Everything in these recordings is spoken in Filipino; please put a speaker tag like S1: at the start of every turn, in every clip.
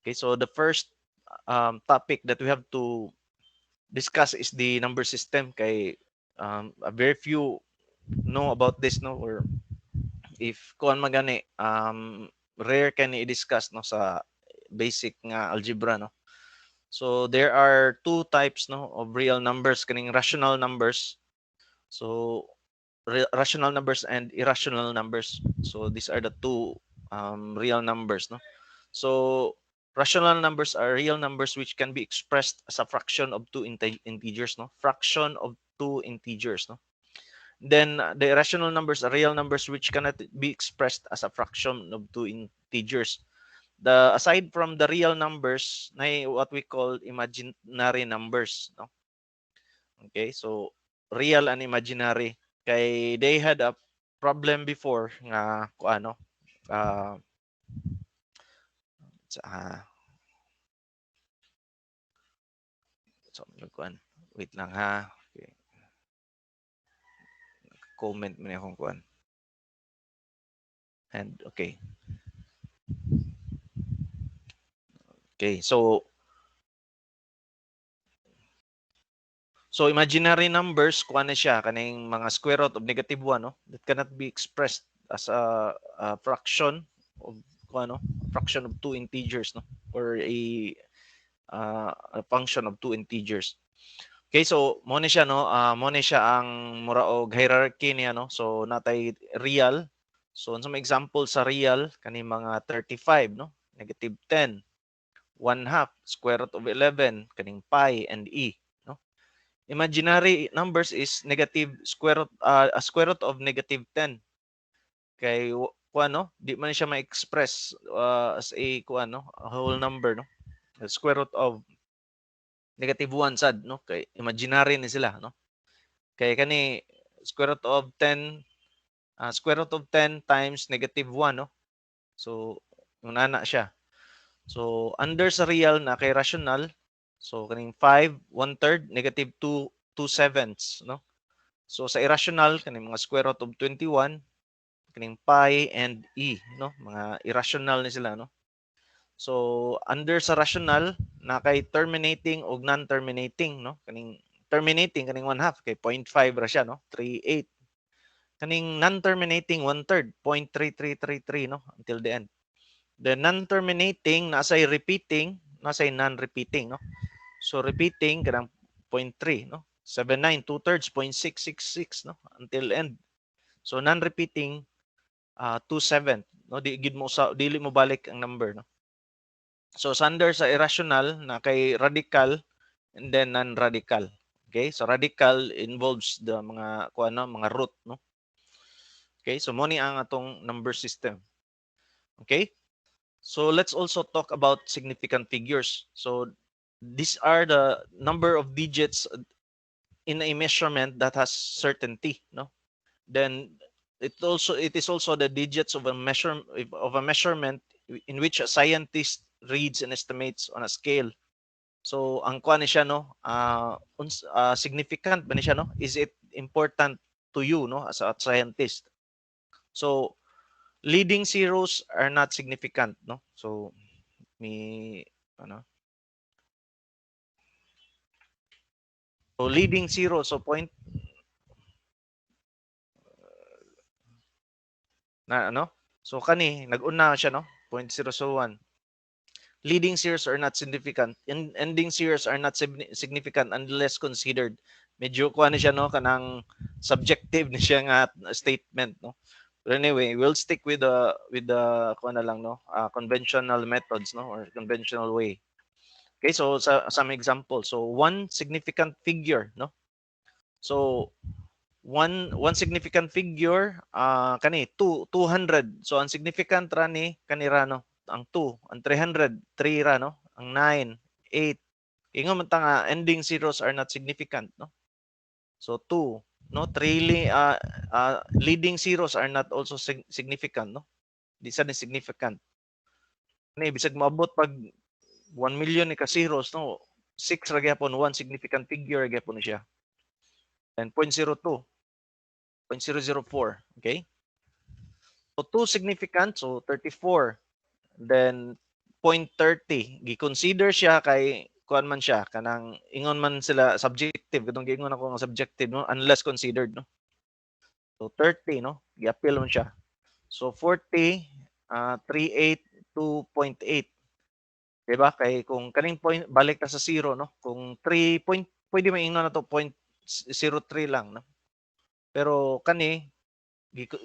S1: Okay, so the first topic that we have to discuss is the number system. Kay a very few know about this, no, or if kuan magani rare can i-discuss, no, sa basic nga algebra, no. So there are two types, no, of real numbers, kaning rational numbers. So rational numbers and irrational numbers. So these are the two real numbers, no. So rational numbers are real numbers which can be expressed as a fraction of two integers, no. Fraction of two integers, no. Then the irrational numbers are real numbers which cannot be expressed as a fraction of two integers. The aside from the real numbers, na what we call imaginary numbers, no. Okay, so real and imaginary. Kay they had a problem before nga ano uh, sa so kuan, wait lang ha. Okay. Comment mo na akong kuan. And okay. Okay, so imaginary numbers kuan na siya kaning mga square root of negative 1, no, that cannot be expressed as a fraction of kuan, no, fraction of two integers, no, or a function of two integers. Okay, so mo ni siya, no, mo ni siya ang mura og hierarchy niya, no. So natay real. So sa mga example sa real kani mga 35, no, negative 10, 1/2, square root of 11, kaning pi and e, no. Imaginary numbers is negative square root, a square root of negative 10. Kay kuan, no, di man siya ma-express as a kuan, no, a whole number, no. The square root of negative 1 sad, no, kay imaginary ni sila, no. Kay kani square root of 10, square root of 10 times negative 1, no. So yung nana siya. So under sa real na kay rational, so kaning 5 1/3 negative 2 2/7, no. So sa irrational kaning mga square root of 21, kaning pi and e, no, mga irrational ni sila, no. So under sa rational na kay terminating og non-terminating, no. Kaning terminating kaning 1/2 kay 0.5 ra siya, no, 38. Kaning non-terminating 1/3 0.3333, no, until the end. The non-terminating nasay repeating, nasay non-repeating, no. So repeating kanang 0.3, no, 79 2/3 0.666, no, until end. So non-repeating 27, no, di gid mo sa dili mo balik ang number, no. So under sa irrational na kay radical and then non-radical. Okay, so radical involves the mga kuan, no, mga root, no. Okay, so mo ni ang atong number system. Okay, so let's also talk about significant figures. So these are the number of digits in a measurement that has certainty, no. Then it is also the digits of a measurement in which a scientist reads and estimates on a scale. So ang kuan ni siya, no, significant ba ni siya, no, is it important to you, no, as a scientist. So leading zeros are not significant, no. So may ano, so leading zero, so point na ano, so kani nag-una siya, no, 0.001. Leading series are not significant, ending series are not significant unless considered. Medyo kuha na siya, no, kanang subjective ni siya nga statement, no. But anyway, we'll stick with the kuha na lang, no, conventional methods, no, or conventional way. Okay, so some example. So one significant figure, no. So one significant figure kani 200. So ang significant ra ni kanira, no, ang 2, ang 300 3 ra, no, ang 9 8. Ingon man ta nga ending zeros are not significant, no. So 2, no, leading zeros are not also significant, no. Di sa ni significant. Ni bisag moabot pag 1 million ni ka zeros, no, 6 ra gyapon, one significant figure gyapon siya. And 0.02 0.004, okay. So 2 significant, so 34. Then 0.30 gi-consider siya kay kuan man siya kanang ingon man sila subjective katong giingon ako nga subjective no unless considered no. So 30 no gi-appeal man siya. So 40 38 2.8 diba kay kung kaning point balik ta sa 0 no kung 3 point pwede man ingon na to 0.03 lang no. Pero kani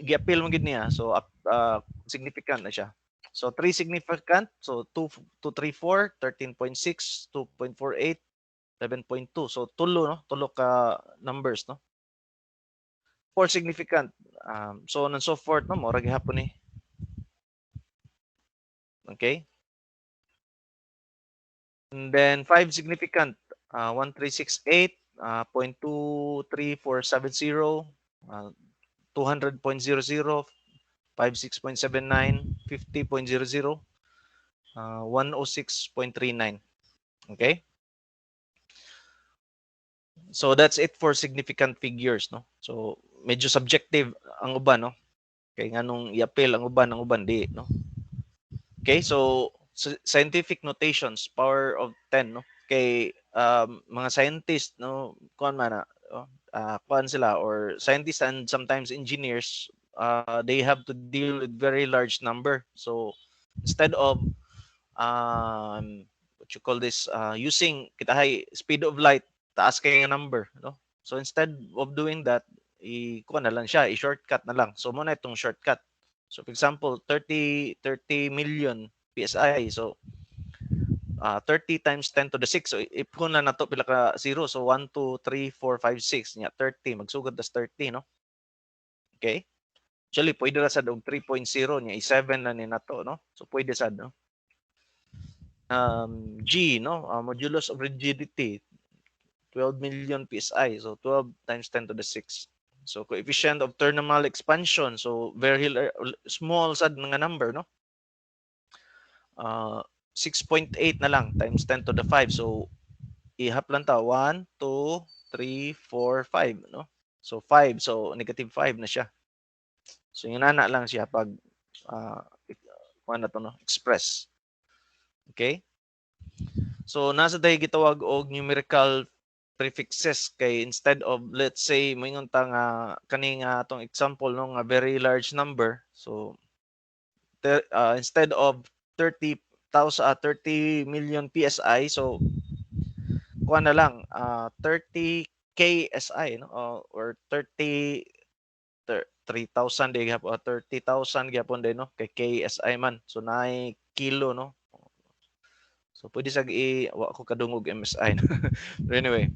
S1: gi-appeal man gid niya so significant na siya. So 3 significant, so 2 to 3 4 13.6 2.48 11.2 so tulo no tulo ka numbers no. 4 significant so on and so forth no mura gihapon ni. Okay? And then 5 significant 1368 0.23470 200.00 56.79 50.00 106.39 okay. So that's it for significant figures no. So medyo subjective ang uban no. Kay nganong i-appeal ang uban di no. Okay, so scientific notations power of 10 no. Kay mga scientists no kuan man kuan sila or scientists and sometimes engineers they have to deal with very large number. So instead of what you call this using kitahay speed of light taas kay nga number no. So instead of doing that kuan na lang siya i-shortcut na lang. So mo na itong shortcut. So for example 30 million psi so 30 times 10 to the 6 so ipon na nato pila ka zero so 1 2 3 4 5 6 nya 30 magsugod tas 30 no. Okay, actually pwede ra sad og 3.0 nya i7 na ni nato no. So pwede sad no. G no modulus of rigidity 12 million psi so 12 times 10 to the 6 so coefficient of thermal expansion so very small sad nga number no. 6.8 na lang times 10 to the 5 so ihap lang ta 1 2 3 4 5 no. So 5 so negative 5 na siya. So yun na lang siya pag na to no express. Okay? So nasa tayo gitawag og numerical prefixes kay instead of let's say moingon ta nga kani nga atong example no nga very large number so instead of 30 million psi so kuha na lang 30 KSI no or 30 3,000 di gyapon 30,000 gyapon din no kay KSI man so naay kilo no. So pwede sa wa ko kadungog MSI. But anyway.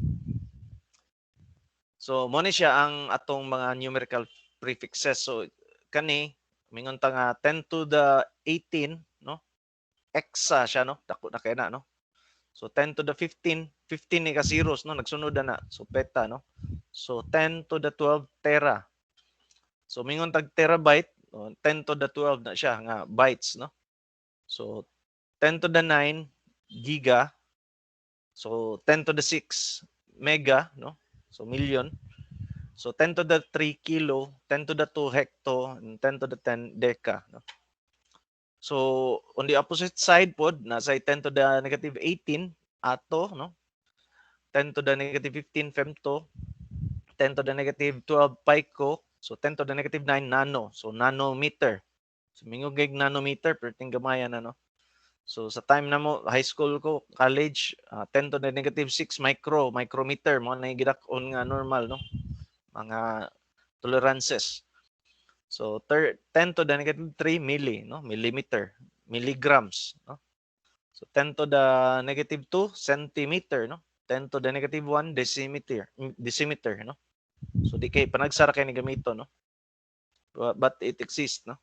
S1: So mo ni siya ang atong mga numerical prefixes. So kani mingon ta nga 10 to the 18 no. Exa siya no. Dako na kay na no. So 10 to the 15 ni ka zeros no nagsunod na. So peta no. So 10 to the 12 tera. So mingon tag terabyte 10 to the 12 na siya nga bytes no. So 10 to the 9 giga. So 10 to the 6 mega no. So million. So 10 to the 3 kilo, 10 to the 2 hecto, and 10 to the 10 deca no. So on the opposite side pod nasa 10 to the negative 18 ato no. 10 to the negative 15 femto, 10 to the negative 12 pico, so 10 to the negative 9 nano, so nanometer. So mingog gig nanometer perting gamayan na no. So sa time na mo high school ko, college 10 to the negative 6 micrometer mo na gidak-on nga normal no. Mga tolerances. So 10 to the negative 3 milli no, millimeter, milligrams no. So 10 to the negative 2 centimeter no. 10 to the negative 1 decimeter no. So di kay panagsara kay ni gamito no. But it exists no.